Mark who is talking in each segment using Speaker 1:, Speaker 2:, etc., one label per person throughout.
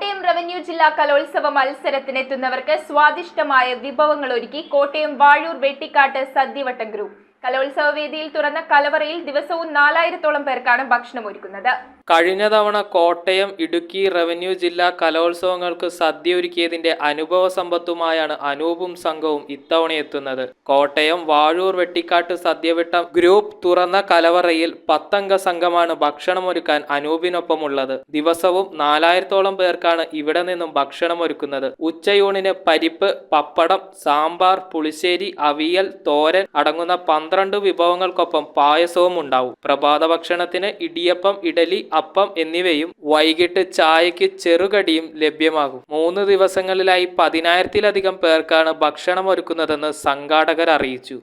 Speaker 1: Kottayam revenue ജില്ലാ കലോത്സവ മത്സരത്തിനെത്തുന്നവർക്ക് സ്വാദിഷ്ടമായ വിഭവങ്ങൾ ഒരുക്കി കോട്ടയം വാഴൂർ വെട്ടിക്കാട്ട് സദ്യവട്ടം ഗ്രൂപ്പ്. കലോത്സവ വേദിയിൽ തുറന്ന കലവറയിൽ ദിവസവും 4000-ഓളം പേർക്കാണ് ഭക്ഷണം ഒരുക്കുന്നത്.
Speaker 2: കഴിഞ്ഞ തവണ കോട്ടയം, ഇടുക്കി റവന്യൂ ജില്ലാ കലോത്സവങ്ങൾക്ക് സദ്യ ഒരുക്കിയതിന്റെ അനുഭവ സമ്പത്തുമായാണ് അനൂപും സംഘവും ഇത്തവണ എത്തുന്നത്. കോട്ടയം വാഴൂർ വെട്ടിക്കാട്ട് സദ്യവട്ടം ഗ്രൂപ്പ് തുറന്ന കലവറയിൽ 10 അംഗ സംഘമാണ് ഭക്ഷണമൊരുക്കാൻ അനൂപിനൊപ്പമുള്ളത്. ദിവസവും 4000-ഓളം പേർക്കാണ് ഇവിടെ നിന്നും ഭക്ഷണമൊരുക്കുന്നത്. ഉച്ചയൂണിന് പരിപ്പ്, പപ്പടം, സാമ്പാർ, പുളിശ്ശേരി, അവിയൽ, തോരൻ അടങ്ങുന്ന 12 വിഭവങ്ങൾക്കൊപ്പം പായസവും ഉണ്ടാവും. പ്രഭാത ഭക്ഷണത്തിന് ഇടിയപ്പം, ഇഡലി, അപ്പം എന്നിവയും വൈകിട്ട് ചായയ്ക്ക് ചെറുകടിയും ലഭ്യമാകും. 3 ദിവസങ്ങളിലായി 10,000-ലധികം പേർക്കാണ് ഭക്ഷണം ഒരുക്കുന്നതെന്ന് സംഘാടകർ അറിയിച്ചു.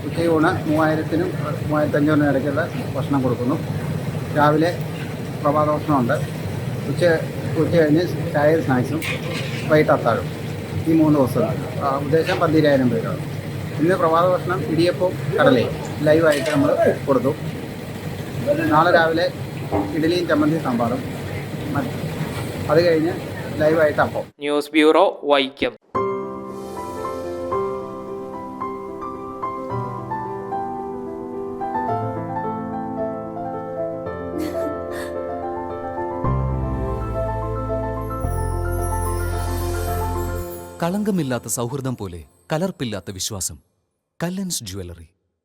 Speaker 3: ഉച്ചയൂണ് 3000-നും 3500-നും ഇടയ്ക്കുള്ള ഭക്ഷണം കൊടുക്കുന്നു. രാവിലെ പ്രഭാത ഭക്ഷണമുണ്ട്. ഉച്ച കഴിഞ്ഞ് ചായ, സ്നാക്സും, വൈകിട്ട് അത്താഴം. ഈ 3 ദിവസം ഉദ്ദേശം 12,000 പേരാണ്. ഇന്ന് പ്രഭാത ഭക്ഷണം ഇടിയപ്പവും കടലയും ലൈവായിട്ട് നമ്മൾ കൊടുത്തു. നാളെ രാവിലെ ഇഡലിയും ചമ്മന്തിയും സാമ്പാറും, അത് കഴിഞ്ഞ് ലൈവായിട്ട് അപ്പം.
Speaker 2: News bureau, Vaikom.
Speaker 4: കളങ്കമില്ലാത്ത സൗഹൃദം പോലെ കലർപ്പില്ലാത്ത വിശ്വാസം. കല്ലൻസ് ജ്വല്ലറി.